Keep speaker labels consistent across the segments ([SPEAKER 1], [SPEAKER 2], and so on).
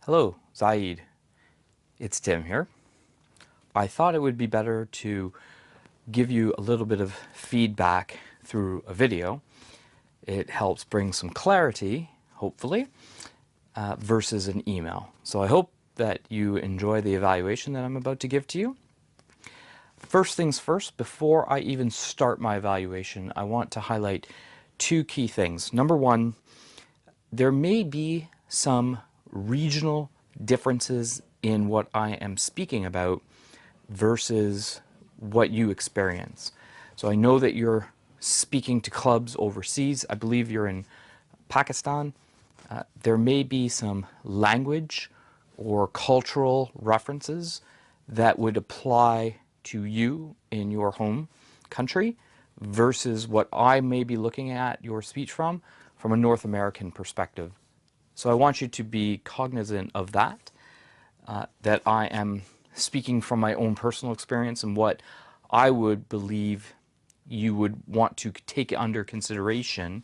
[SPEAKER 1] Hello, Zaid. It's Tim here. I thought it would be better to give you a little bit of feedback through a video. It helps bring some clarity, hopefully, versus an email. So I hope that you enjoy the evaluation that I'm about to give to you. First things first, before I even start my evaluation, I want to highlight two key things. Number one, there may be some regional differences in what I am speaking about versus what you experience. So I know that you're speaking to clubs overseas. I believe you're in Pakistan. There may be some language or cultural references that would apply to you in your home country versus what I may be looking at your speech from a North American perspective. So I want you to be cognizant of that, that I am speaking from my own personal experience and what I would believe you would want to take under consideration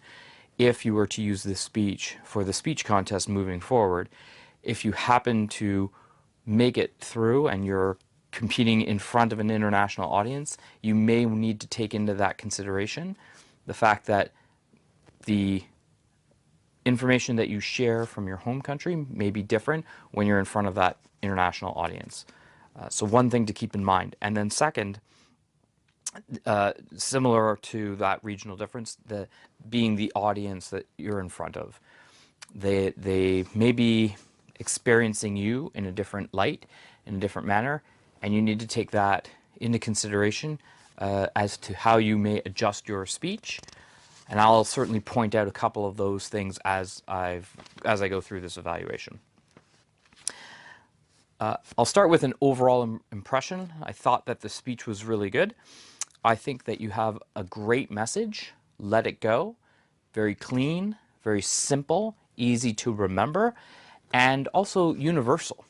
[SPEAKER 1] if you were to use this speech for the speech contest moving forward. If you happen to make it through and you're competing in front of an international audience, you may need to take into that consideration the fact that the information that you share from your home country may be different when you're in front of that international audience. So one thing to keep in mind. And then second, similar to that regional difference, being the audience that you're in front of. They may be experiencing you in a different light, in a different manner, and you need to take that into consideration as to how you may adjust your speech. And I'll certainly point out a couple of those things as I go through this evaluation. I'll start with an overall impression. I thought that the speech was really good. I think that you have a great message. Let it go. Very clean, very simple, easy to remember, and also universal.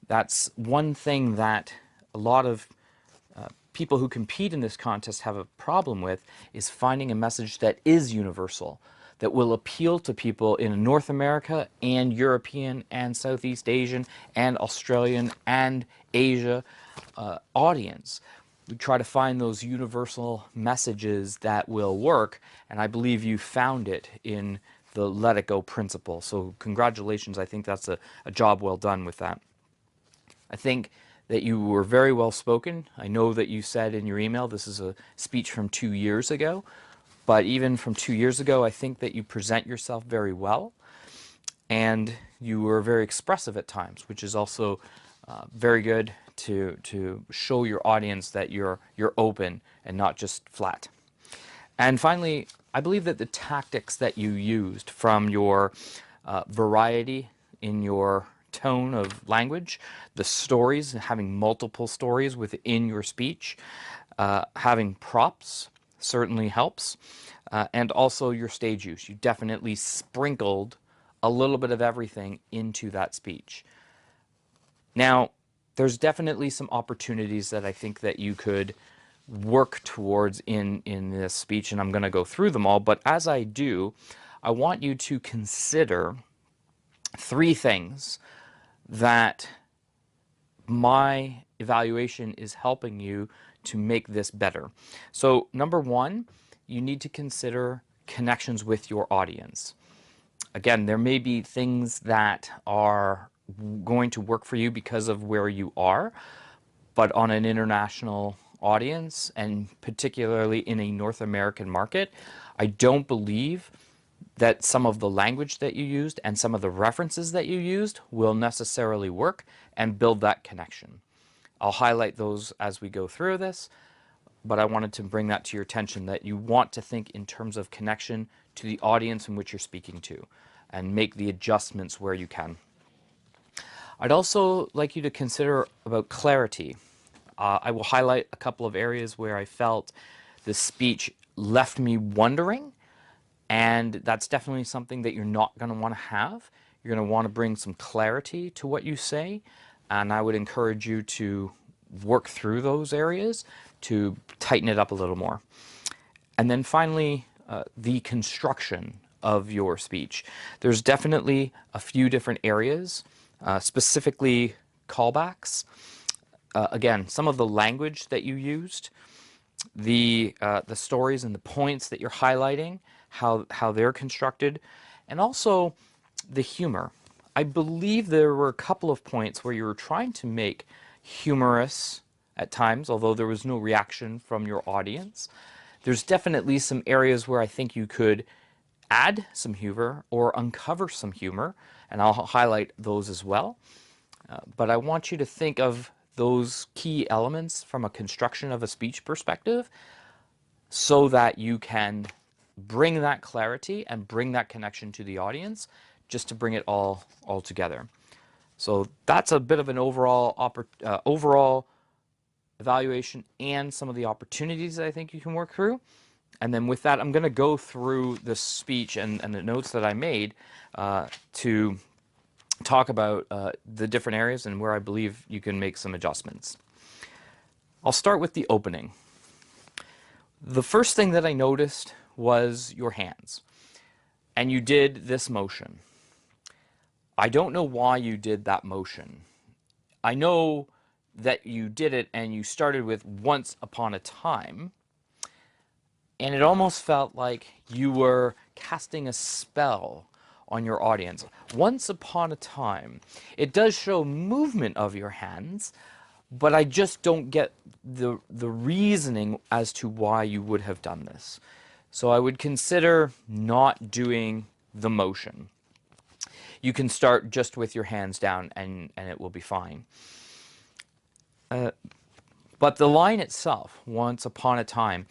[SPEAKER 1] That's one thing that a lot of people who compete in this contest have a problem with, is finding a message that is universal, that will appeal to people in North America and European and Southeast Asian and Australian and Asia audience. We try to find those universal messages that will work, and I believe you found it in the Let It Go principle. So congratulations, I think that's a job well done with that. I think that you were very well spoken. I know that you said in your email this is a speech from 2 years ago, but even from 2 years ago, I think that you present yourself very well, and you were very expressive at times, which is also very good to show your audience that you're open and not just flat. And finally, I believe that the tactics that you used, from your variety in your tone of language, the stories, having multiple stories within your speech, having props certainly helps, and also your stage use. You definitely sprinkled a little bit of everything into that speech. Now, there's definitely some opportunities that I think that you could work towards in this speech, and I'm going to go through them all, but as I do, I want you to consider 3 things that my evaluation is helping you to make this better. So number 1, you need to consider connections with your audience. Again, there may be things that are going to work for you because of where you are, but on an international audience, and particularly in a North American market, I don't believe that some of the language that you used and some of the references that you used will necessarily work and build that connection. I'll highlight those as we go through this, but I wanted to bring that to your attention, that you want to think in terms of connection to the audience in which you're speaking to and make the adjustments where you can. I'd also like you to consider about clarity. I will highlight a couple of areas where I felt the speech left me wondering, and that's definitely something that you're not going to want to have. You're going to want to bring some clarity to what you say, and I would encourage you to work through those areas to tighten it up a little more. And then finally, the construction of your speech. There's definitely a few different areas specifically callbacks. Again, some of the language that you used, the stories and the points that you're highlighting, how they're constructed, and also the humor. I believe there were a couple of points where you were trying to make humorous at times, although there was no reaction from your audience. There's definitely some areas where I think you could add some humor or uncover some humor, and I'll highlight those as well. But I want you to think of those key elements from a construction of a speech perspective so that you can bring that clarity and bring that connection to the audience, just to bring it all together. So that's a bit of an overall evaluation and some of the opportunities that I think you can work through. And then with that, I'm going to go through the speech and the notes that I made to talk about the different areas and where I believe you can make some adjustments. I'll start with the opening. The first thing that I noticed was your hands, and you did this motion. I don't know why you did that motion. I know that you did it and you started with once upon a time, and it almost felt like you were casting a spell on your audience. Once upon a time. It does show movement of your hands, but I just don't get the reasoning as to why you would have done this. So I would consider not doing the motion. You can start just with your hands down and it will be fine. But the line itself, once upon a time,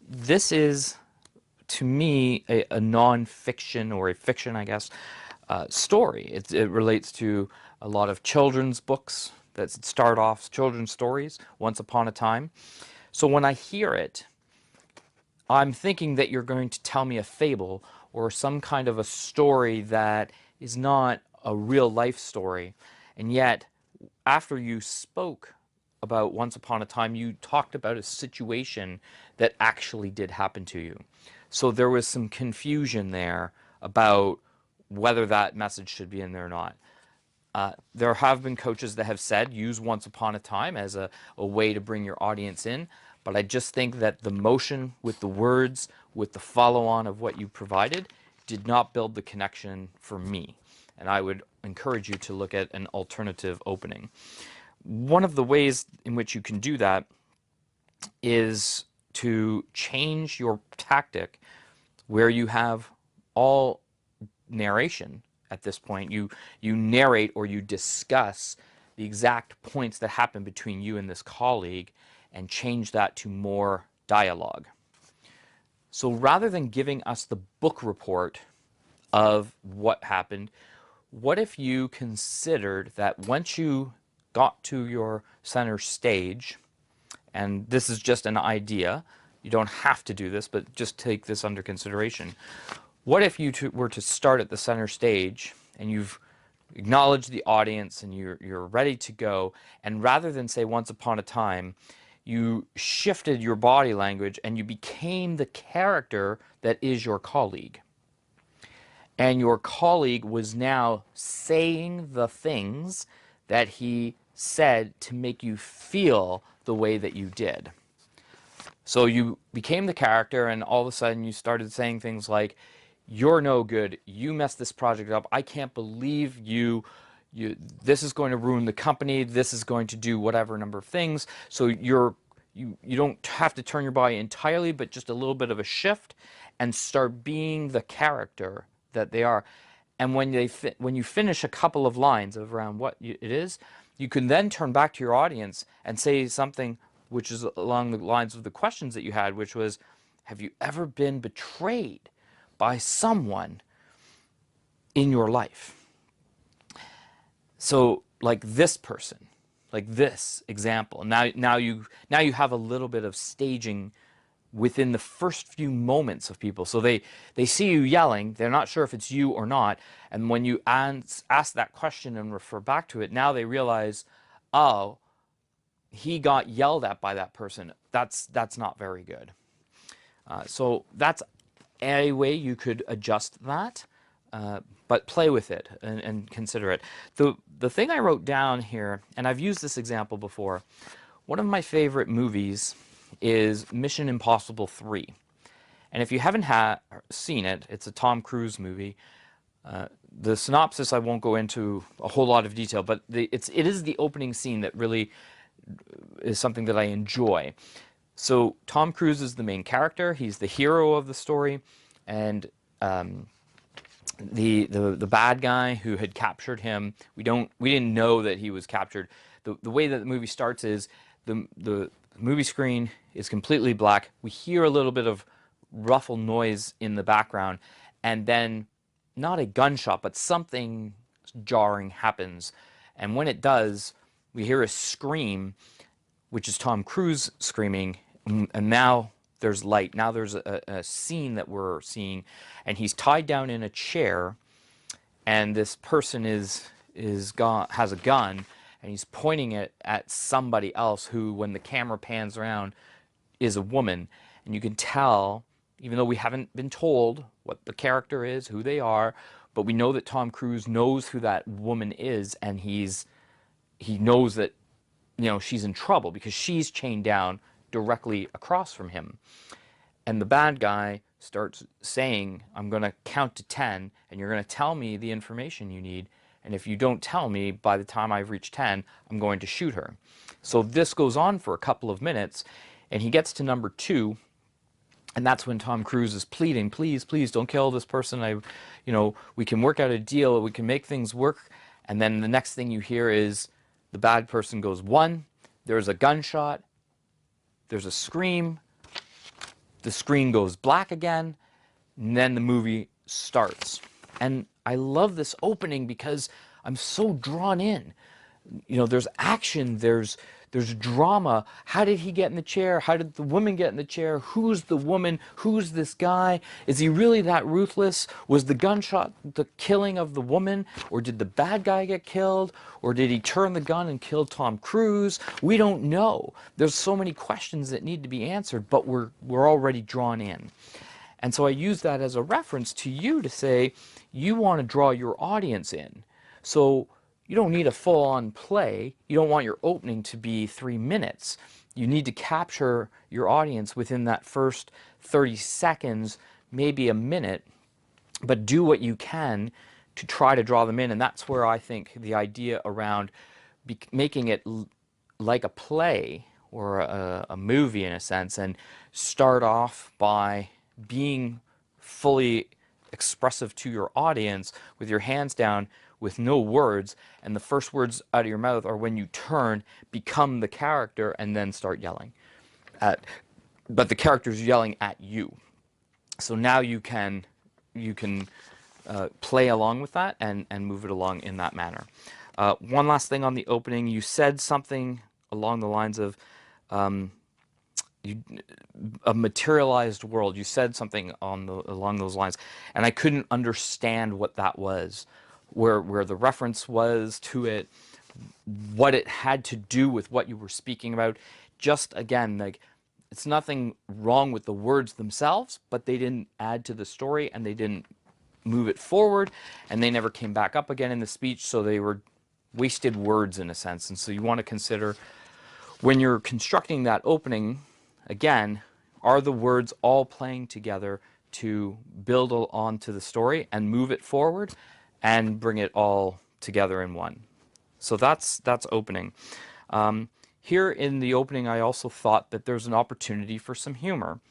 [SPEAKER 1] this is, to me, a non-fiction, or a fiction, I guess, story. It relates to a lot of children's books that start off children's stories, once upon a time. So when I hear it, I'm thinking that you're going to tell me a fable or some kind of a story that is not a real life story. And yet, after you spoke about once upon a time, you talked about a situation that actually did happen to you. So there was some confusion there about whether that message should be in there or not. There have been coaches that have said use once upon a time as a way to bring your audience in, but I just think that the motion with the words, with the follow-on of what you provided, did not build the connection for me. And I would encourage you to look at an alternative opening. One of the ways in which you can do that is to change your tactic where you have all narration. At this point, you narrate or you discuss the exact points that happen between you and this colleague and change that to more dialogue. So rather than giving us the book report of what happened, what if you considered that once you got to your center stage, and this is just an idea, you don't have to do this, but just take this under consideration. What if you were to start at the center stage and you've acknowledged the audience and you're ready to go, and rather than say once upon a time, you shifted your body language and you became the character that is your colleague. And your colleague was now saying the things that he said to make you feel the way that you did. So you became the character, and all of a sudden you started saying things like, "You're no good. You messed this project up. I can't believe you. This is going to ruin the company. This is going to do whatever number of things." So you don't have to turn your body entirely, but just a little bit of a shift, and start being the character that they are. And when you finish a couple of lines of around what it is, you can then turn back to your audience and say something which is along the lines of the questions that you had, which was, have you ever been betrayed by someone in your life? So like this person, like this example. Now you have a little bit of staging within the first few moments of people. So they see you yelling, they're not sure if it's you or not, and when you ask that question and refer back to it, now they realize, oh, he got yelled at by that person. That's not very good. So that's a way you could adjust that. but play with it and consider it. The thing I wrote down here, and I've used this example before, one of my favorite movies is Mission Impossible 3. And if you haven't seen it, it's a Tom Cruise movie. The synopsis I won't go into a whole lot of detail, but it is the opening scene that really is something that I enjoy. So Tom Cruise is the main character. He's the hero of the story, and the bad guy who had captured him, we didn't know that he was captured. The way that the movie starts is the movie screen is completely black. We hear a little bit of ruffle noise in the background, and then not a gunshot, but something jarring happens. And when it does, we hear a scream, which is Tom Cruise screaming, and now there's light. Now there's a scene that we're seeing, and he's tied down in a chair, and this person has a gun, and he's pointing it at somebody else who, when the camera pans around, is a woman. And you can tell, even though we haven't been told what the character is, who they are, but we know that Tom Cruise knows who that woman is, and he knows that, you know, she's in trouble because she's chained down directly across from him. And the bad guy starts saying, I'm going to count to 10, and you're going to tell me the information you need. And if you don't tell me by the time I've reached 10, I'm going to shoot her. So this goes on for a couple of minutes, and he gets to number 2, and that's when Tom Cruise is pleading, please, please don't kill this person. We can work out a deal. We can make things work. And then the next thing you hear is the bad person goes 1. There's a gunshot. There's a scream. The screen goes black again. And then the movie starts. And I love this opening because I'm so drawn in. You know, there's action, there's drama. How did he get in the chair? How did the woman get in the chair? Who's the woman? Who's this guy? Is he really that ruthless? Was the gunshot the killing of the woman? Or did the bad guy get killed? Or did he turn the gun and kill Tom Cruise? We don't know. There's so many questions that need to be answered, but we're already drawn in. And so I use that as a reference to you to say, you want to draw your audience in. So you don't need a full-on play. You don't want your opening to be 3 minutes. You need to capture your audience within that first 30 seconds, maybe a minute, but do what you can to try to draw them in. And that's where I think the idea around making it like a play or a movie in a sense, and start off by being fully expressive to your audience with your hands down, with no words, and the first words out of your mouth are when you turn, become the character, and then start yelling. But the character's yelling at you. So now you can play along with that and move it along in that manner. One last thing on the opening. You said something along the lines of a materialized world. You said something along those lines, and I couldn't understand what that was. Where the reference was to it, what it had to do with what you were speaking about. Just again, like, it's nothing wrong with the words themselves, but they didn't add to the story and they didn't move it forward, and they never came back up again in the speech, so they were wasted words in a sense. And so you want to consider, when you're constructing that opening, again, are the words all playing together to build onto the story and move it forward and bring it all together in one. So that's opening. Here in the opening, I also thought that there's an opportunity for some humor.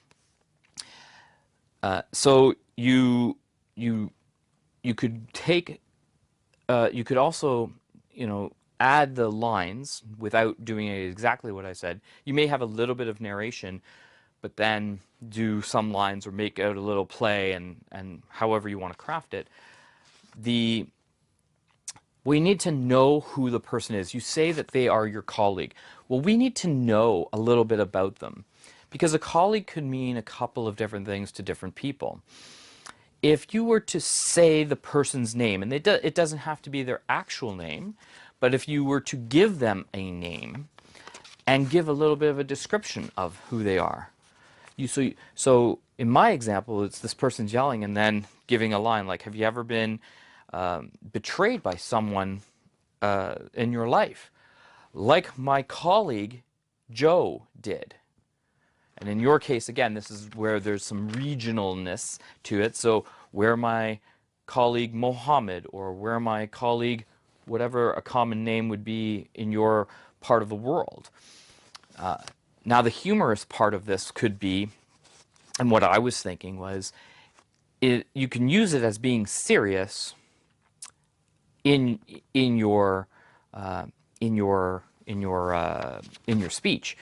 [SPEAKER 1] So you could take, you could also, add the lines without doing exactly what I said. You may have a little bit of narration, but then do some lines or make out a little play, and however you want to craft it. We need to know who the person is. You say that they are your colleague. Well, we need to know a little bit about them, because a colleague could mean a couple of different things to different people. If you were to say the person's name, and it doesn't have to be their actual name, but if you were to give them a name and give a little bit of a description of who they are. So in my example, it's this person's yelling and then giving a line like, have you ever been betrayed by someone in your life, like my colleague Joe did. And in your case, again, this is where there's some regionalness to it. So where my colleague Mohammed, or where my colleague, whatever a common name would be in your part of the world. Now, the humorous part of this could be, and what I was thinking was, you can use it as being serious in your speech,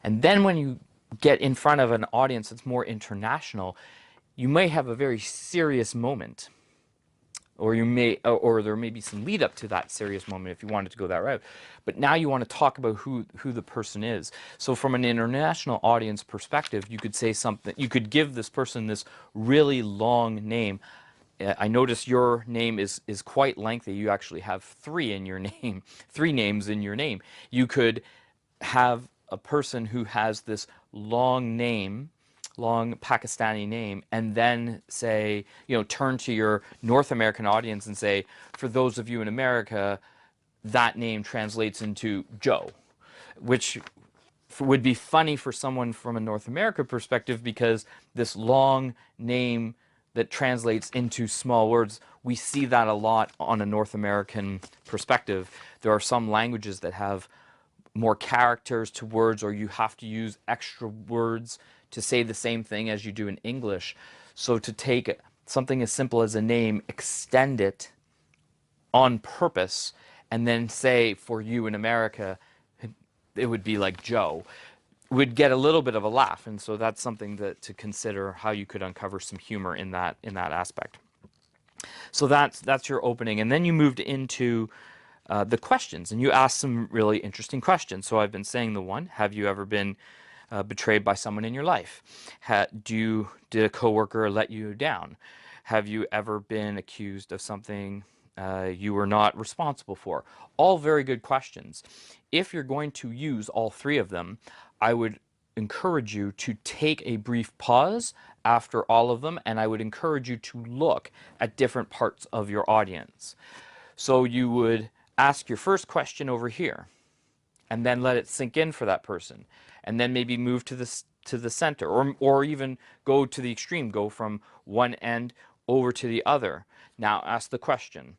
[SPEAKER 1] and then when you get in front of an audience that's more international, you may have a very serious moment, or there may be some lead up to that serious moment if you wanted to go that route. But now you want to talk about who the person is. So from an international audience perspective, you could say something. You could give this person this really long name. I notice your name is quite lengthy. You actually have three in your name, three names in your name. You could have a person who has this long name, long Pakistani name, and then say, turn to your North American audience and say, for those of you in America, that name translates into Joe, which would be funny for someone from a North America perspective, because this long name that translates into small words, we see that a lot on a North American perspective. There are some languages that have more characters to words, or you have to use extra words to say the same thing as you do in English. So to take something as simple as a name, extend it on purpose, and then say, for you in America, it would be like Joe, would get a little bit of a laugh. And so that's something to consider, how you could uncover some humor in that aspect. So that's your opening. And then you moved into the questions, and you asked some really interesting questions. So I've been saying the one, have you ever been betrayed by someone in your life? Did a coworker let you down? Have you ever been accused of something you were not responsible for? All very good questions. If you're going to use all three of them, I would encourage you to take a brief pause after all of them, and I would encourage you to look at different parts of your audience. So you would ask your first question over here, and then let it sink in for that person, and then maybe move to the center, or even go to the extreme, go from one end over to the other. Now ask the question,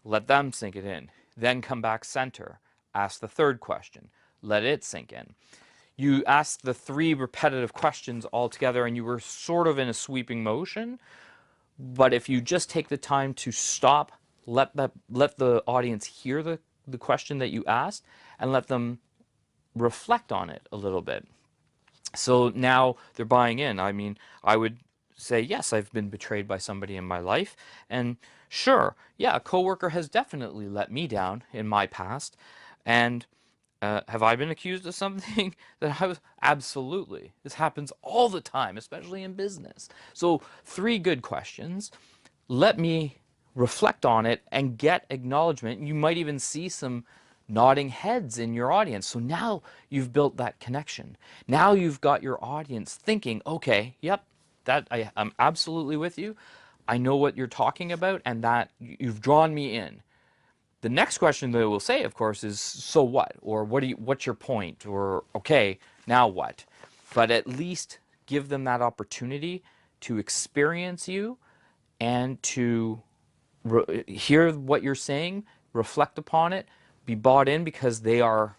[SPEAKER 1] let them sink it in, then come back center, ask the third question, let it sink in. You asked the three repetitive questions all together, and you were sort of in a sweeping motion. But if you just take the time to stop, let the audience hear the question that you asked, and let them reflect on it a little bit. So now they're buying in. I mean, I would say, yes, I've been betrayed by somebody in my life. And sure, yeah, a coworker has definitely let me down in my past. And have I been accused of something that I was? Absolutely. This happens all the time, especially in business. So three good questions. Let me reflect on it and get acknowledgement. You might even see some nodding heads in your audience. So now you've built that connection. Now you've got your audience thinking, okay, yep, I'm absolutely with you. I know what you're talking about, and that you've drawn me in. The next question they will say, of course, is, so what? Or what's your point? Or, okay, now what? But at least give them that opportunity to experience you and to hear what you're saying, reflect upon it, be bought in because they are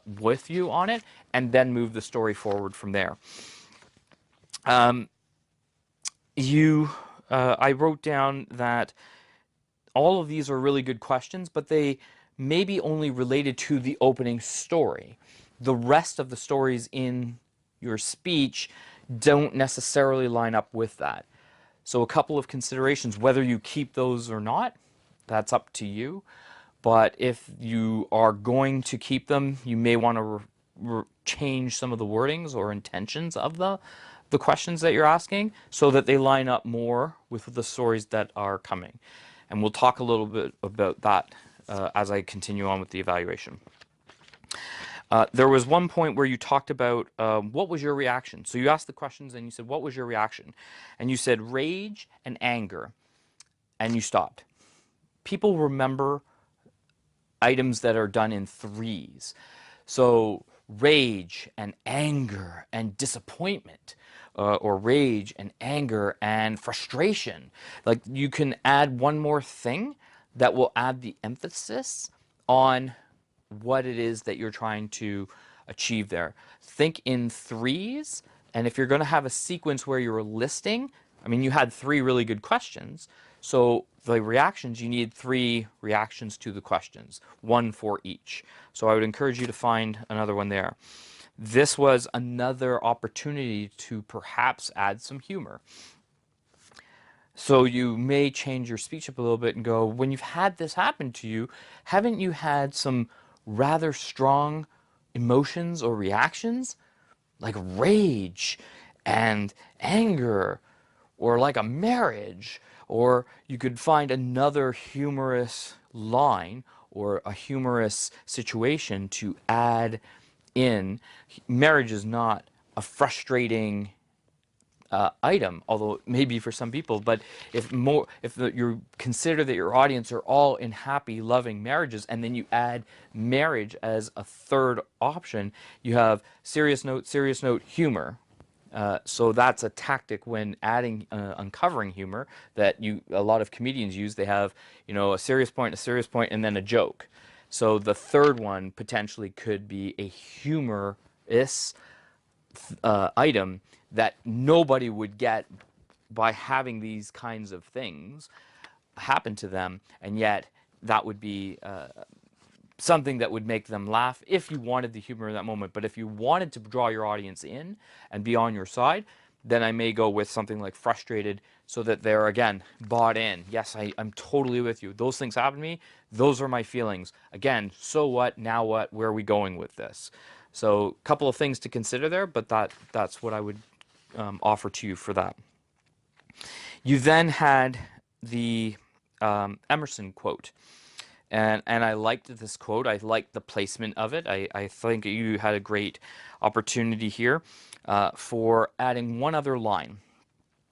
[SPEAKER 1] with you on it, and then move the story forward from there. I wrote down that all of these are really good questions, but they may be only related to the opening story. The rest of the stories in your speech don't necessarily line up with that. So a couple of considerations, whether you keep those or not, that's up to you. But if you are going to keep them, you may want to change some of the wordings or intentions of the questions that you're asking so that they line up more with the stories that are coming. And we'll talk a little bit about that as I continue on with the evaluation. There was one point where you talked about what was your reaction. So you asked the questions and you said, what was your reaction? And you said rage and anger, and you stopped. people remember items that are done in threes. So rage and anger and disappointment, or rage and anger and frustration. Like, you can add one more thing that will add the emphasis on what it is that you're trying to achieve there. Think in threes, and if you're going to have a sequence where you're listing, I mean, you had 3 really good questions, so the reactions, you need 3 reactions to the questions, 1 for each. So I would encourage you to find another one there. This was another opportunity to perhaps add some humor. So you may change your speech up a little bit and go, when you've had this happen to you, haven't you had some rather strong emotions or reactions? Like rage and anger, or like a marriage. Or you could find another humorous line or a humorous situation to add in. Marriage is not a frustrating item, although maybe for some people. But if you consider that your audience are all in happy, loving marriages, and then you add marriage as a third option, you have serious note, humor. So that's a tactic when adding, uncovering humor that a lot of comedians use. They have, a serious point, and then a joke. So the third one potentially could be a humorous item that nobody would get by having these kinds of things happen to them, and yet that would be something that would make them laugh if you wanted the humor in that moment. But if you wanted to draw your audience in and be on your side, then I may go with something like frustrated, so that they're, again, bought in. Yes, I'm totally with you. Those things happen to me. Those are my feelings. Again, so what? Now what? Where are we going with this? So a couple of things to consider there, but that's what I would offer to you for that. You then had the Emerson quote. And I liked this quote. I liked the placement of it. I think you had a great opportunity here for adding one other line.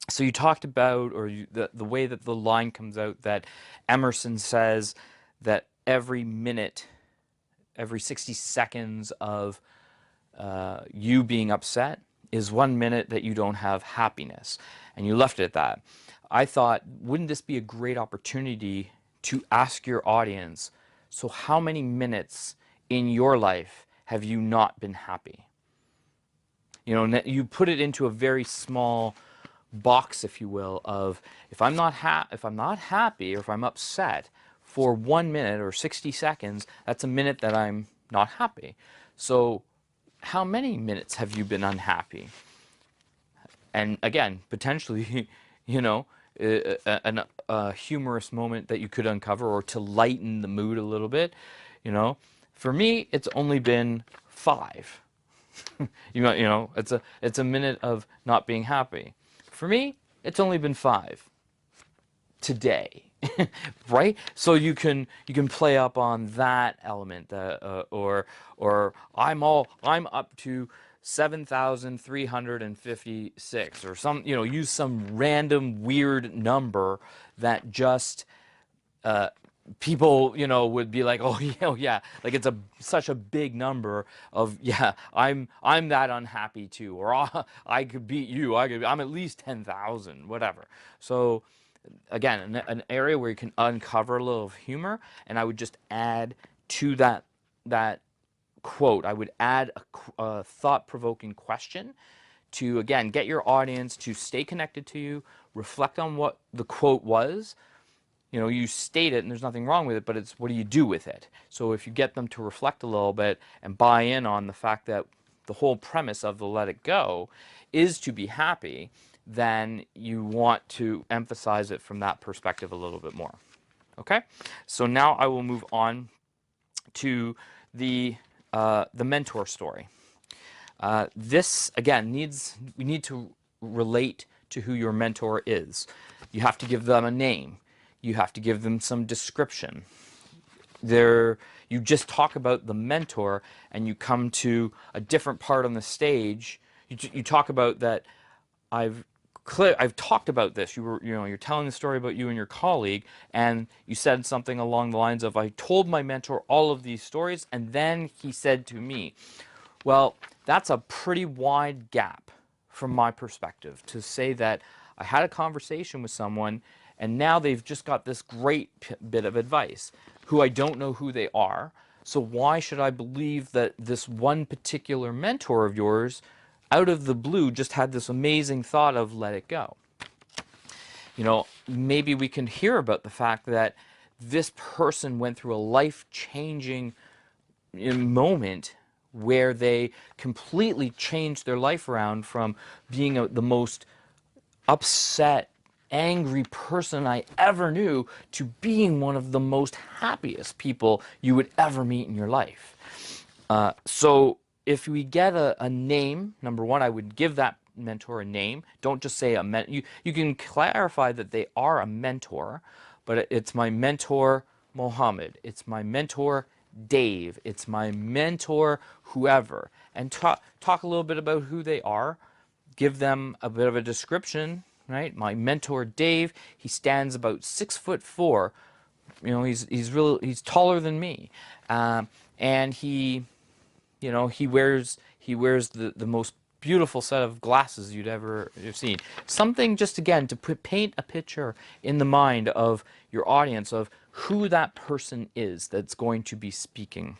[SPEAKER 1] So you talked about, or the way that the line comes out, that Emerson says that every minute, every 60 seconds of you being upset is 1 minute that you don't have happiness. And you left it at that. I thought, wouldn't this be a great opportunity to ask your audience, so how many minutes in your life have you not been happy? You put it into a very small box, if you will, of if I'm not happy, or if I'm upset for 1 minute or 60 seconds, that's a minute that I'm not happy. So how many minutes have you been unhappy? And again, potentially, a humorous moment that you could uncover, or to lighten the mood a little bit. For me, it's only been 5. It's a minute of not being happy. For me, it's only been 5 today. Right? So you can play up on that element, or I'm up to 7,356, or use some random weird number that just people would be like, oh yeah, oh, yeah, like it's such a big number of, yeah, I'm that unhappy too, or I could beat you, I'm at least 10,000, whatever. So again, an area where you can uncover a little of humor, and I would just add to that quote, I would add a thought-provoking question to, again, get your audience to stay connected to you, reflect on what the quote was. You state it and there's nothing wrong with it, but it's what do you do with it? So if you get them to reflect a little bit and buy in on the fact that the whole premise of the Let It Go is to be happy, then you want to emphasize it from that perspective a little bit more. Okay? So now I will move on to the mentor story. This, again, we need to relate to who your mentor is. You have to give them a name. You have to give them some description. You just talk about the mentor, and you come to a different part on the stage. You talk about that I've I've talked about this. You're telling the story about you and your colleague, and you said something along the lines of, I told my mentor all of these stories, and then he said to me. Well, that's a pretty wide gap from my perspective to say that I had a conversation with someone and now they've just got this great bit of advice who I don't know who they are. So why should I believe that this one particular mentor of yours out of the blue just had this amazing thought of let it go? Maybe we can hear about the fact that this person went through a life-changing moment where they completely changed their life around from being the most upset, angry person I ever knew to being one of the most happiest people you would ever meet in your life. So if we get a name, number one, I would give that mentor a name. Don't just say a mentor. You can clarify that they are a mentor, but it's my mentor, Mohammed. It's my mentor, Dave. It's my mentor, whoever. And talk a little bit about who they are. Give them a bit of a description, right? My mentor, Dave, he stands about 6'4". He's taller than me, and he wears the most beautiful set of glasses you'd ever have seen. Something just again to paint a picture in the mind of your audience of who that person is that's going to be speaking.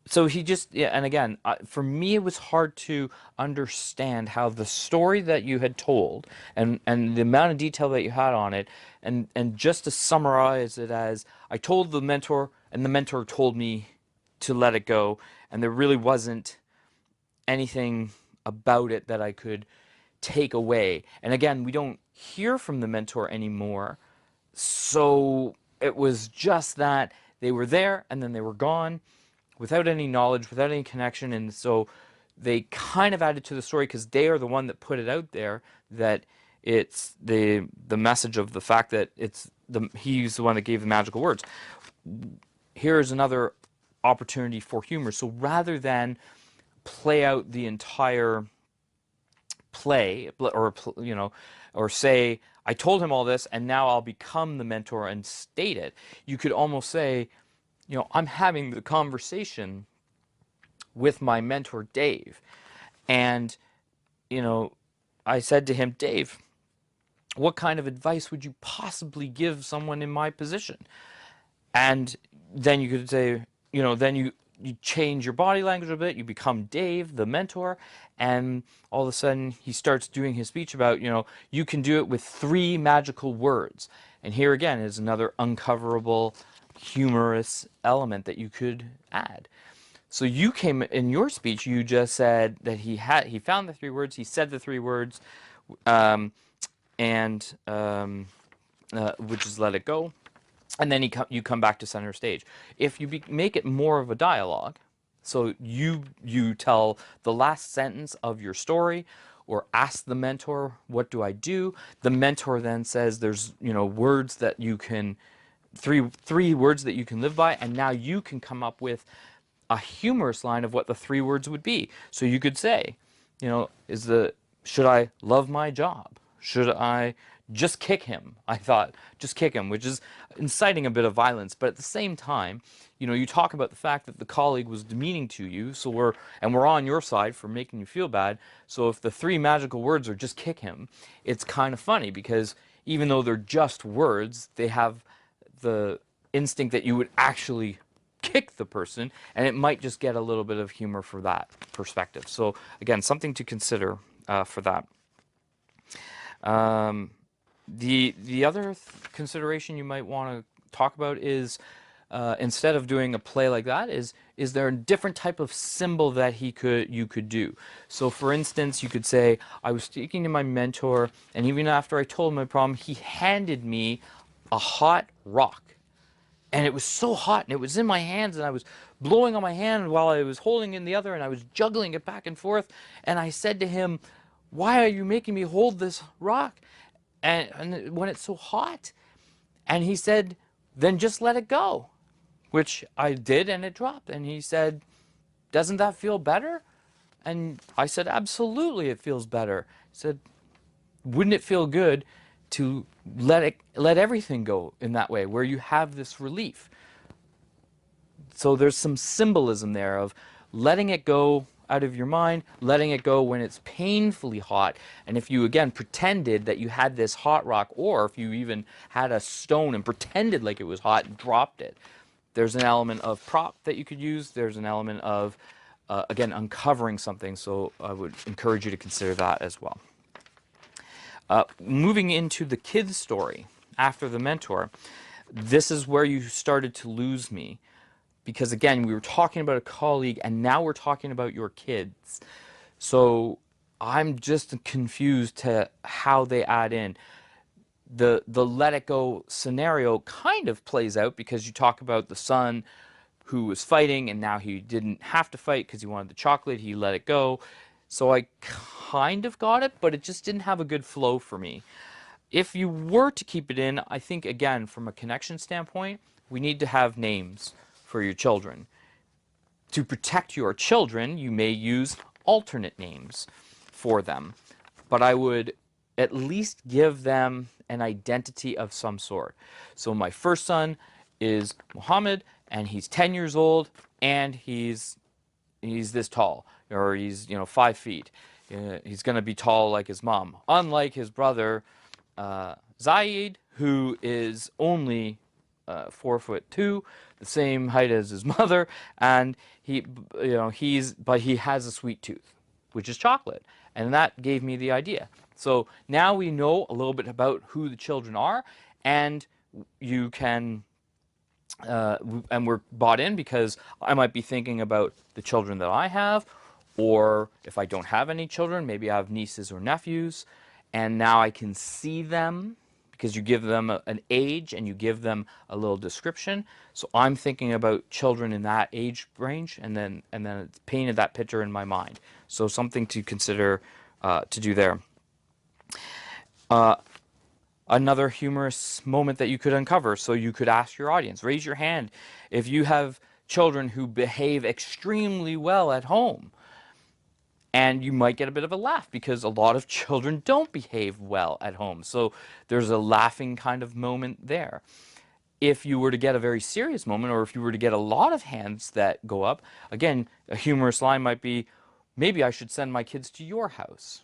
[SPEAKER 1] So he just, yeah, and again, for me, it was hard to understand how the story that you had told and the amount of detail that you had on it, and just to summarize it as, I told the mentor, and the mentor told me to let it go, and there really wasn't anything about it that I could take away. And again, we don't hear from the mentor anymore, so it was just that they were there, and then they were gone, without any knowledge, without any connection, and so they kind of added to the story because they are the one that put it out there that it's the message of the fact that he's the one that gave the magical words. Here's another opportunity for humor. So rather than play out the entire play, or say, I told him all this and now I'll become the mentor and state it, you could almost say, I'm having the conversation with my mentor, Dave. And, I said to him, Dave, what kind of advice would you possibly give someone in my position? And then you could say, then you change your body language a bit, you become Dave, the mentor, and all of a sudden he starts doing his speech about, you can do it with 3 magical words. And here again is another uncoverable humorous element that you could add. So you came in your speech, you just said that he found the 3 words, he said the 3 words, which is let it go, and then you come back to center stage. If you make it more of a dialogue, so you tell the last sentence of your story, or ask the mentor, what do I do? The mentor then says there's words that you can, three words that you can live by, and now you can come up with a humorous line of what the 3 words would be. So you could say, should I love my job? Should I just kick him? I thought, just kick him, which is inciting a bit of violence. But at the same time, you talk about the fact that the colleague was demeaning to you, so we're on your side for making you feel bad. So if the 3 magical words are just kick him, it's kind of funny because even though they're just words, they have the instinct that you would actually kick the person, and it might just get a little bit of humor for that perspective. So again, something to consider for that. The other consideration you might want to talk about is instead of doing a play like that, is there a different type of symbol that you could do? So for instance, you could say, I was speaking to my mentor, and even after I told him my problem, he handed me a hot rock. And it was so hot, and it was in my hands, and I was blowing on my hand while I was holding in the other, and I was juggling it back and forth. And I said to him, why are you making me hold this rock and when it's so hot? And he said, then just let it go. which I did, and it dropped. And he said, "Doesn't that feel better?" And I said, "Absolutely, it feels better." He said, "Wouldn't it feel good to let everything go in that way, where you have this relief?" So there's some symbolism there of letting it go out of your mind, letting it go when it's painfully hot. And if you, again, pretended that you had this hot rock, or if you even had a stone and pretended like it was hot and dropped it, there's an element of prop that you could use. There's an element of, again, uncovering something. So I would encourage you to consider that as well. Moving into the kid's story after the mentor, this is where you started to lose me. Because again, we were talking about a colleague, and now we're talking about your kids. So I'm just confused to how they add in. The let it go scenario kind of plays out because you talk about the son who was fighting, and now he didn't have to fight because he wanted the chocolate. He let it go. So I kind of got it, but it just didn't have a good flow for me. If you were to keep it in, I think, again, from a connection standpoint, we need to have names for your children. To protect your children, you may use alternate names for them, but I would at least give them an identity of some sort. So my first son is Muhammad, and he's 10 years old, and he's this tall, or he's 5 feet. He's going to be tall like his mom, unlike his brother Zaid, who is only 4'2", the same height as his mother, and he has a sweet tooth, which is chocolate, and that gave me the idea. So now we know a little bit about who the children are, and you can and we're bought in because I might be thinking about the children that I have, or if I don't have any children, maybe I have nieces or nephews, and now I can see them because you give them an age and you give them a little description. So I'm thinking about children in that age range, and then it's painted that picture in my mind. So something to consider to do there. Another humorous moment that you could uncover. So you could ask your audience, raise your hand if you have children who behave extremely well at home. And you might get a bit of a laugh because a lot of children don't behave well at home. So there's a laughing kind of moment there. If you were to get a very serious moment, or if you were to get a lot of hands that go up, again, a humorous line might be, maybe I should send my kids to your house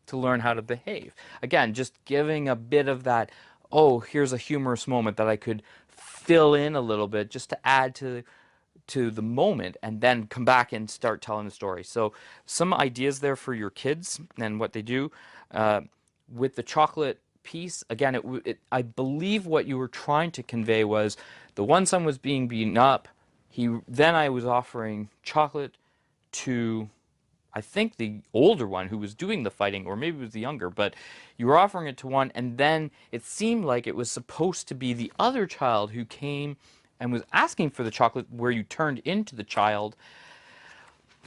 [SPEAKER 1] to learn how to behave. Again, just giving a bit of that, oh, here's a humorous moment that I could fill in a little bit just to add to the moment, and then come back and start telling the story. So some ideas there for your kids and what they do. With the chocolate piece, again, I believe what you were trying to convey was the one son was being beaten up. Then I was offering chocolate to, I think, the older one who was doing the fighting, or maybe it was the younger, but you were offering it to one, and then it seemed like it was supposed to be the other child who came and was asking for the chocolate, where you turned into the child,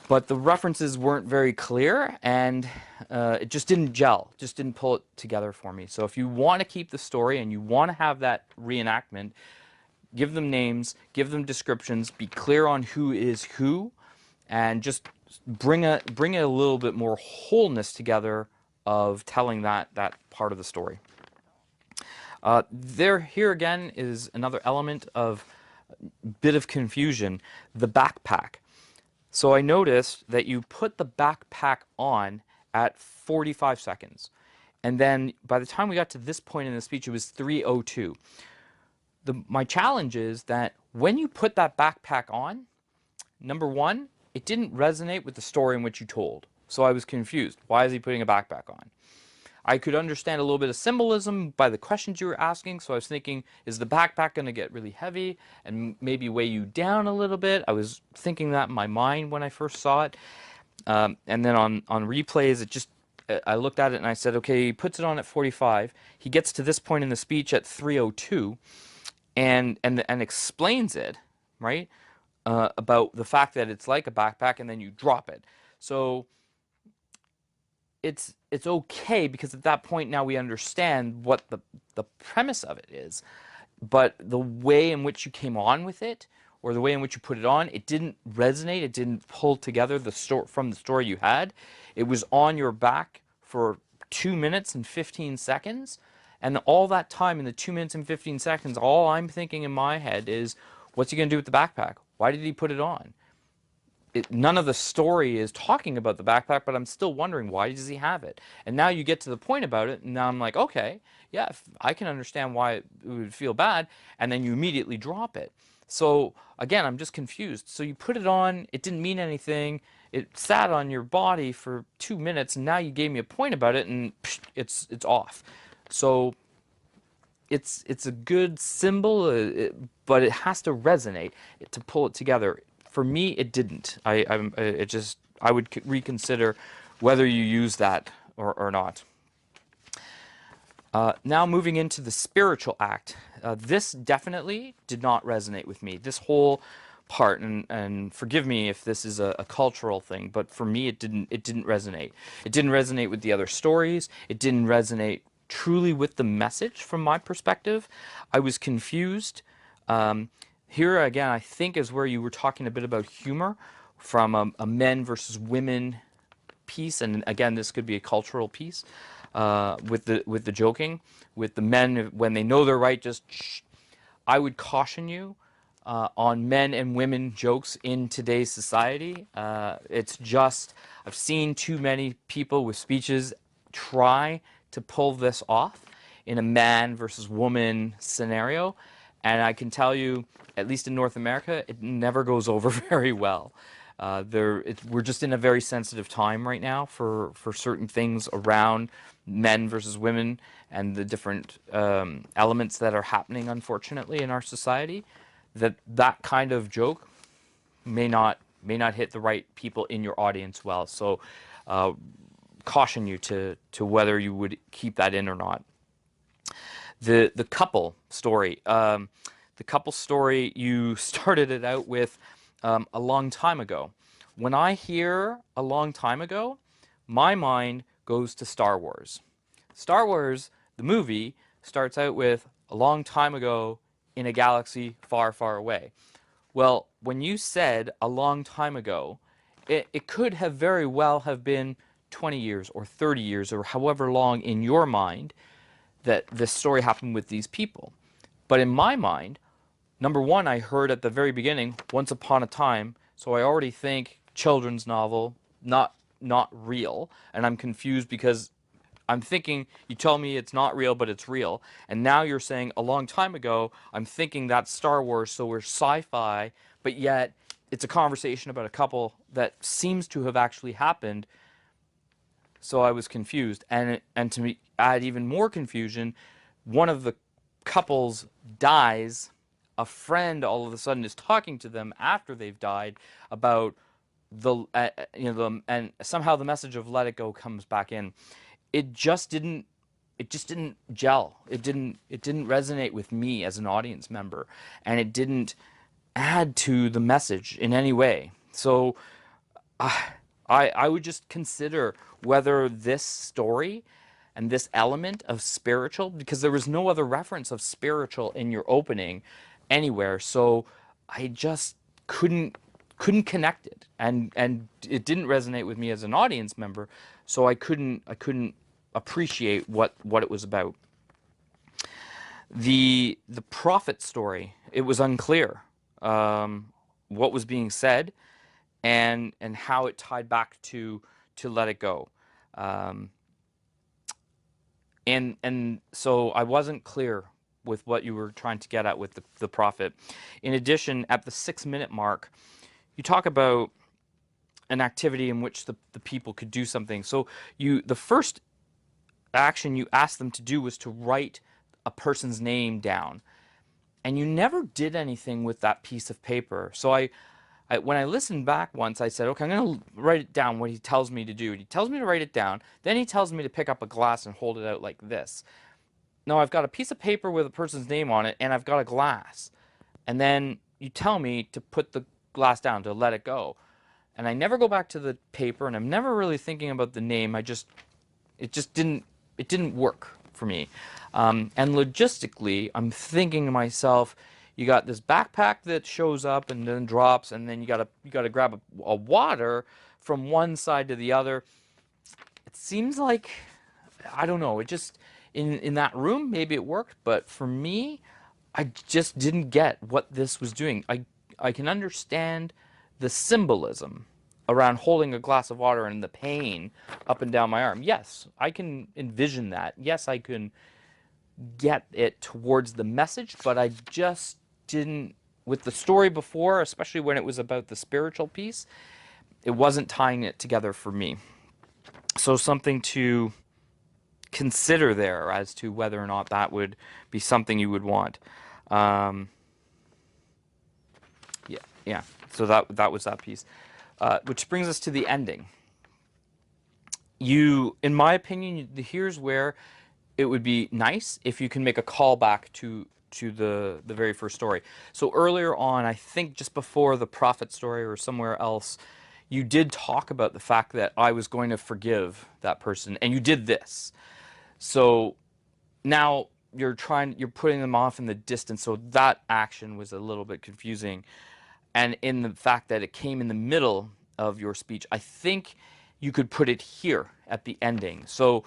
[SPEAKER 1] but the references weren't very clear, and it just didn't gel, just didn't pull it together for me. So if you want to keep the story and you want to have that reenactment, give them names, give them descriptions, be clear on who is who, and just bring it a little bit more wholeness together of telling that part of the story. Here again is another element of bit of confusion, the backpack. So I noticed that you put the backpack on at 45 seconds. And then by the time we got to this point in the speech, it was 3:02. My challenge is that when you put that backpack on, number one, it didn't resonate with the story in which you told. So I was confused. Why is he putting a backpack on? I could understand a little bit of symbolism by the questions you were asking, so I was thinking, is the backpack going to get really heavy and maybe weigh you down a little bit? I was thinking that in my mind when I first saw it. And then on replays, I looked at it and I said, okay, he puts it on at 45. He gets to this point in the speech at 3:02 and explains it, right, about the fact that it's like a backpack and then you drop it. So it's okay because at that point now we understand what the premise of it is. but the way in which you came on with it, or the way in which you put it on, it didn't resonate. It didn't pull together the story from the story you had. It was on your back for 2 minutes and 15 seconds. And all that time, in the 2 minutes and 15 seconds, all I'm thinking in my head is, what's he going to do with the backpack? Why did he put it on? None of the story is talking about the backpack, but I'm still wondering, why does he have it? And now you get to the point about it, and now I'm like, okay, yeah, I can understand why it would feel bad, and then you immediately drop it. So again, I'm just confused. So you put it on, it didn't mean anything, it sat on your body for 2 minutes, and now you gave me a point about it, and psh, it's off. So it's a good symbol, but it has to resonate to pull it together. For me, it didn't. I would reconsider whether you use that or not. Now moving into the spiritual act, this definitely did not resonate with me. This whole part, and forgive me if this is a cultural thing, but for me it didn't resonate. It didn't resonate with the other stories. It didn't resonate truly with the message from my perspective. I was confused. Here again, I think is where you were talking a bit about humor from a men versus women piece, and again, this could be a cultural piece with the joking, with the men when they know they're right. Just shh. I would caution you on men and women jokes in today's society. It's just I've seen too many people with speeches try to pull this off in a man versus woman scenario, and I can tell you, at least in North America, it never goes over very well. We're just in a very sensitive time right now for certain things around men versus women and the different elements that are happening, unfortunately, in our society. That kind of joke may not hit the right people in your audience well. So caution you to whether you would keep that in or not. The couple story. The couple story, you started it out with a long time ago. When I hear a long time ago, my mind goes to Star Wars. Star Wars, the movie, starts out with a long time ago in a galaxy far, far away. Well, when you said a long time ago, it could have very well have been 20 years or 30 years or however long in your mind that this story happened with these people. But in my mind, number one, I heard at the very beginning, once upon a time, so I already think children's novel, not real, and I'm confused because I'm thinking, you tell me it's not real, but it's real, and now you're saying a long time ago, I'm thinking that's Star Wars, so we're sci-fi, but yet it's a conversation about a couple that seems to have actually happened, so I was confused, and to add even more confusion, one of the couples dies. A friend all of a sudden is talking to them after they've died about and somehow the message of let it go comes back in. It just didn't gel. It didn't resonate with me as an audience member, and it didn't add to the message in any way. So I would just consider whether this story and this element of spiritual, because there was no other reference of spiritual in your opening anywhere, so I just couldn't connect it, and it didn't resonate with me as an audience member, so I couldn't appreciate what it was about. The prophet story, it was unclear what was being said and how it tied back to let it go. And so I wasn't clear with what you were trying to get at with the prophet. In addition, at the 6-minute mark, you talk about an activity in which the people could do something. So the first action you asked them to do was to write a person's name down. And you never did anything with that piece of paper. So when I listened back once, I said, okay, I'm going to write it down, what he tells me to do. He tells me to write it down. Then he tells me to pick up a glass and hold it out like this. Now I've got a piece of paper with a person's name on it, and I've got a glass. And then you tell me to put the glass down, to let it go. And I never go back to the paper, and I'm never really thinking about the name. It didn't work. for me. And logistically, I'm thinking to myself, you got this backpack that shows up and then drops, and then you gotta grab a water from one side to the other. It seems like, I don't know, it just, in that room, maybe it worked, but for me, I just didn't get what this was doing. I can understand the symbolism around holding a glass of water and the pain up and down my arm. Yes, I can envision that. Yes, I can get it towards the message, but I just didn't, with the story before, especially when it was about the spiritual piece, it wasn't tying it together for me. So something to consider there as to whether or not that would be something you would want. Um, yeah, yeah. So that was that piece, which brings us to the ending. In my opinion, here's where it would be nice if you can make a callback to the very first story. So earlier on, I think just before the prophet story or somewhere else, you did talk about the fact that I was going to forgive that person, and you did this. So now you're putting them off in the distance. So that action was a little bit confusing. And in the fact that it came in the middle of your speech, I think you could put it here at the ending. So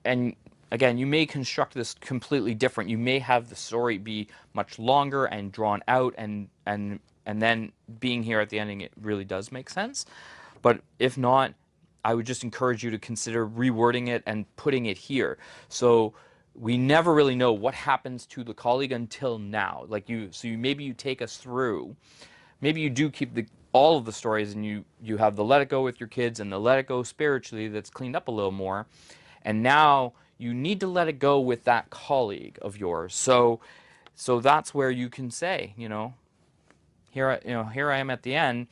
[SPEAKER 1] and again, you may construct this completely different. You may have the story be much longer and drawn out, and then being here at the ending, it really does make sense. But if not, I would just encourage you to consider rewording it and putting it here. So we never really know what happens to the colleague until now. Maybe you take us through. Maybe you do keep all of the stories, and you have the let it go with your kids and the let it go spiritually that's cleaned up a little more. And now you need to let it go with that colleague of yours. So that's where you can say, here I am at the end,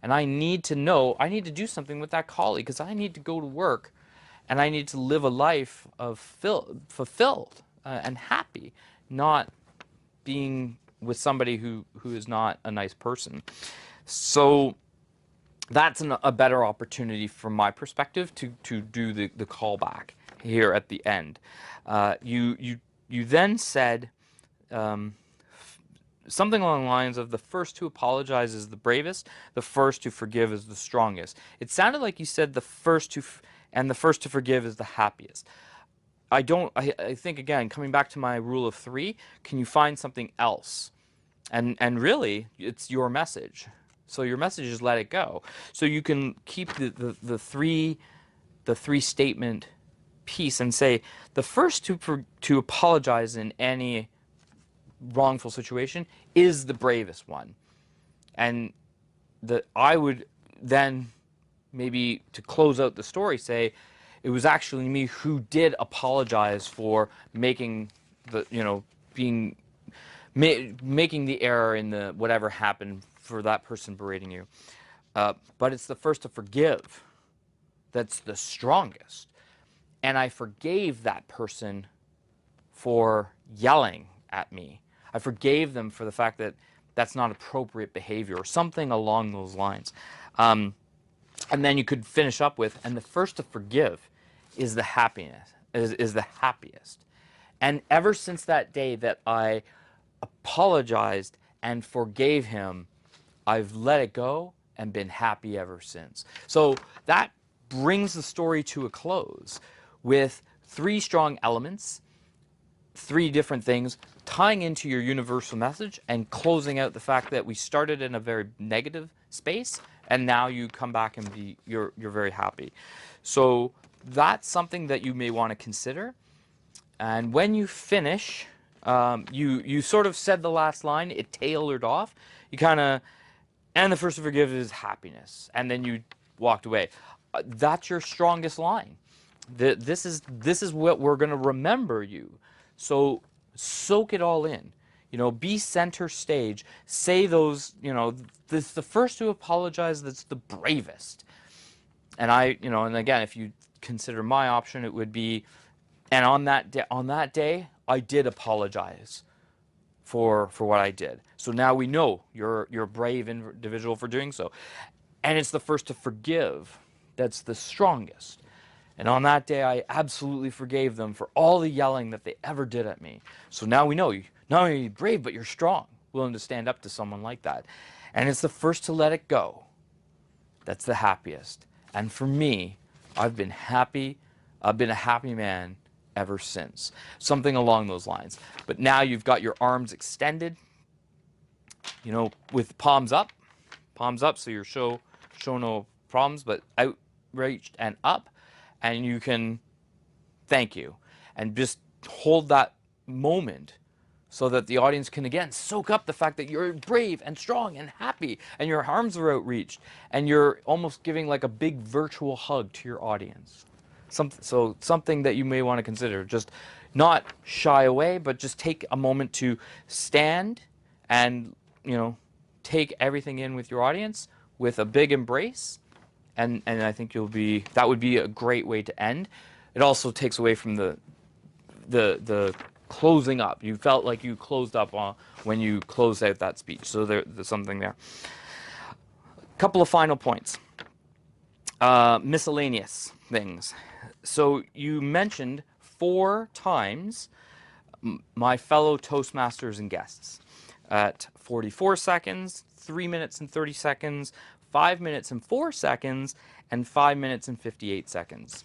[SPEAKER 1] and I need to do something with that colleague, because I need to go to work, and I need to live a life of fulfilled and happy, not being with somebody who is not a nice person. So that's a better opportunity from my perspective to do the callback here at the end. You then said something along the lines of, the first to apologize is the bravest, the first to forgive is the strongest. It sounded like you said the first to forgive is the happiest. I think, again, coming back to my rule of three, can you find something else? And really, it's your message. So your message is let it go. So you can keep the three statement piece and say, the first to apologize in any wrongful situation is the bravest one. And I would then, maybe to close out the story, say, it was actually me who did apologize for making making the error in the whatever happened for that person berating you. But it's the first to forgive that's the strongest. And I forgave that person for yelling at me. I forgave them for the fact that that's not appropriate behavior, or something along those lines. And then you could finish up with, and the first to forgive is the happiest. And ever since that day that I apologized and forgave him, I've let it go and been happy ever since. So that brings the story to a close with three strong elements, three different things, tying into your universal message and closing out the fact that we started in a very negative space, and now you come back and you're very happy. So that's something that you may want to consider. And when you finish, you sort of said the last line, it tailored off. You kind of, and the first to forgive is happiness, and then you walked away. That's your strongest line. This is what we're going to remember you. So soak it all in. Be center stage. Say those, the first to apologize that's the bravest. And and again, if you consider my option, it would be, and on that day, I did apologize for what I did. So now we know you're a brave individual for doing so. And it's the first to forgive that's the strongest. And on that day, I absolutely forgave them for all the yelling that they ever did at me. So now we know you not only are brave, but you're strong, willing to stand up to someone like that. And it's the first to let it go that's the happiest. And for me, I've been happy. I've been a happy man ever since. Something along those lines. But now you've got your arms extended, you know, with palms up, so you're show no problems, but outreached and up, and you can thank you, and just hold that moment so that the audience can again soak up the fact that you're brave and strong and happy, and your arms are outreached, and you're almost giving like a big virtual hug to your audience. So something that you may want to consider, just not shy away, but just take a moment to stand and, you know, take everything in with your audience with a big embrace, and I think that would be a great way to end. It also takes away from the closing up. You felt like you closed up when you closed out that speech. So there's something there. A couple of final points. Miscellaneous things. So you mentioned 4 times my fellow Toastmasters and guests at 44 seconds, 3 minutes and 30 seconds, 5 minutes and 4 seconds, and 5 minutes and 58 seconds.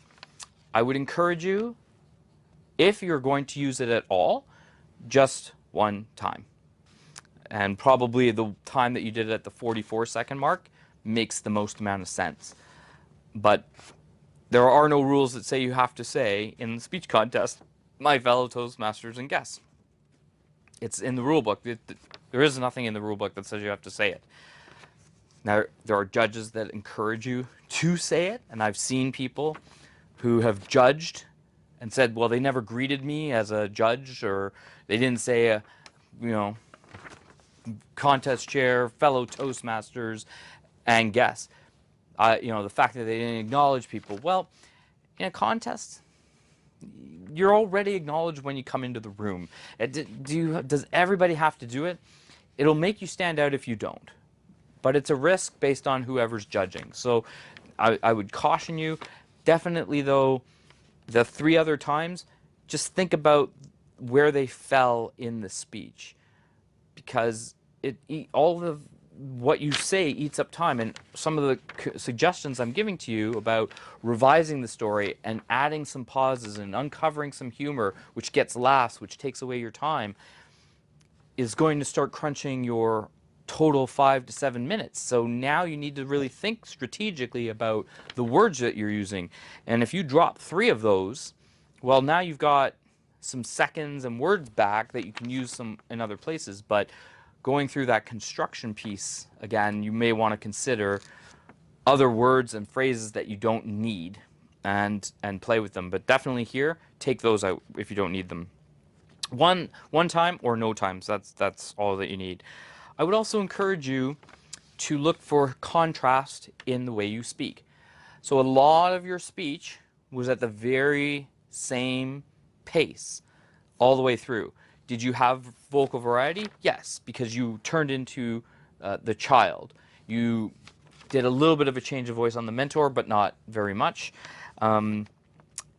[SPEAKER 1] I would encourage you, if you're going to use it at all, just one time. And probably the time that you did it at the 44-second mark makes the most amount of sense. But there are no rules that say you have to say in the speech contest, my fellow Toastmasters and guests. It's in the rule book. There is nothing in the rule book that says you have to say it. Now, there are judges that encourage you to say it, and I've seen people who have judged and said, well, they never greeted me as a judge, or they didn't say, you know, contest chair, fellow Toastmasters, and guests. You know, the fact that they didn't acknowledge people. Well, in a contest, you're already acknowledged when you come into the room. Does everybody have to do it? It'll make you stand out if you don't. But it's a risk based on whoever's judging. So I would caution you. Definitely, though, the 3 other times, just think about where they fell in the speech. Because all of what you say eats up time, and some of the suggestions I'm giving to you about revising the story and adding some pauses and uncovering some humor, which gets laughs, which takes away your time, is going to start crunching your total 5 to 7 minutes. So now you need to really think strategically about the words that you're using. And if you drop 3 of those, well, now you've got some seconds and words back that you can use some in other places. But going through that construction piece, again, you may want to consider other words and phrases that you don't need and play with them. But definitely here, take those out if you don't need them. One time or no times, that's all that you need. I would also encourage you to look for contrast in the way you speak. So a lot of your speech was at the very same pace all the way through. Did you have vocal variety? Yes, because you turned into the child. You did a little bit of a change of voice on the mentor, but not very much. And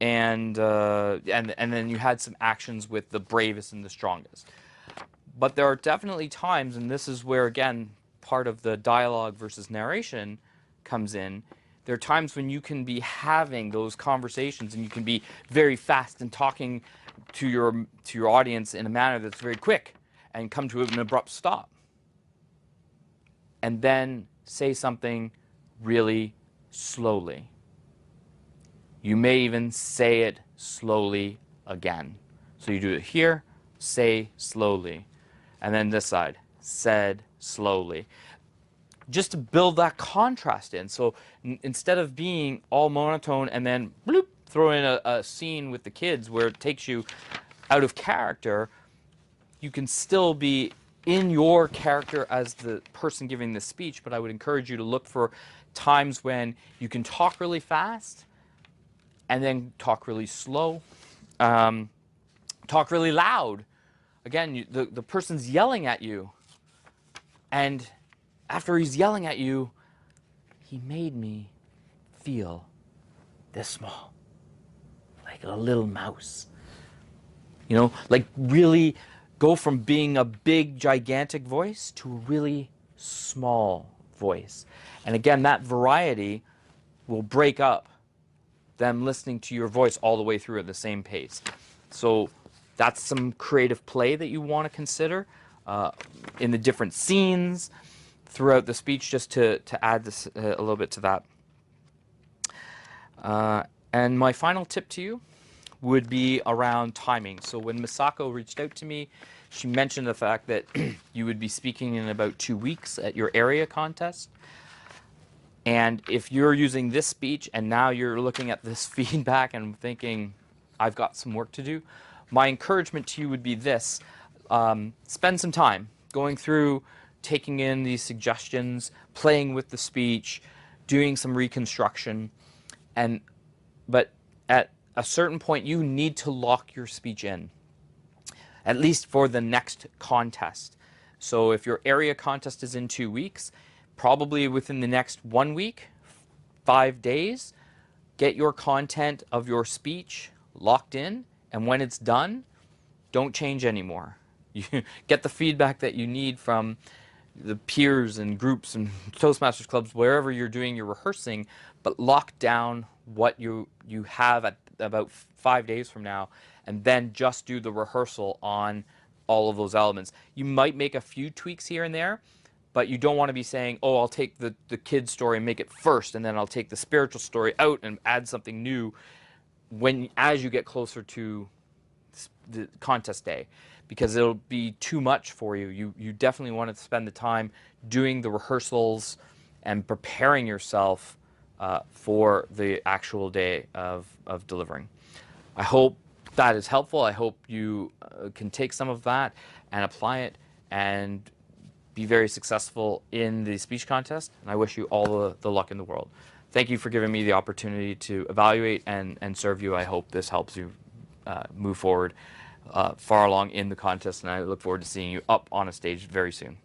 [SPEAKER 1] then you had some actions with the bravest and the strongest. But there are definitely times, and this is where, again, part of the dialogue versus narration comes in. There are times when you can be having those conversations and you can be very fast and talking to your audience in a manner that's very quick and come to an abrupt stop. And then say something really slowly. You may even say it slowly again. So you do it here, say slowly. And then this side, said slowly. Just to build that contrast in. So instead of being all monotone and then bloop, throw in a scene with the kids where it takes you out of character, you can still be in your character as the person giving the speech, but I would encourage you to look for times when you can talk really fast and then talk really slow, talk really loud. Again, the person's yelling at you, and after he's yelling at you, he made me feel this small. like a little mouse. You know, like really go from being a big, gigantic voice to a really small voice. And again, that variety will break up them listening to your voice all the way through at the same pace. So that's some creative play that you want to consider in the different scenes throughout the speech, just to add this a little bit to that. And my final tip to you would be around timing. So when Misako reached out to me, she mentioned the fact that you would be speaking in about 2 weeks at your area contest. And if you're using this speech and now you're looking at this feedback and thinking, I've got some work to do, my encouragement to you would be this. Spend some time going through, taking in these suggestions, playing with the speech, doing some reconstruction. But at a certain point, you need to lock your speech in, at least for the next contest. So if your area contest is in 2 weeks, probably within the next 1 week, 5 days, get your content of your speech locked in, and when it's done, don't change anymore. You get the feedback that you need from the peers and groups and Toastmasters clubs, wherever you're doing your rehearsing, but lock down what you have at about 5 days from now, and then just do the rehearsal on all of those elements. You might make a few tweaks here and there, but you don't want to be saying, oh, I'll take the kid's story and make it first, and then I'll take the spiritual story out and add something new as you get closer to the contest day, because it'll be too much for you. You definitely want to spend the time doing the rehearsals and preparing yourself for the actual day of delivering. I hope that is helpful. I hope you can take some of that and apply it and be very successful in the speech contest. And I wish you all the luck in the world. Thank you for giving me the opportunity to evaluate and serve you. I hope this helps you move forward far along in the contest, and I look forward to seeing you up on a stage very soon.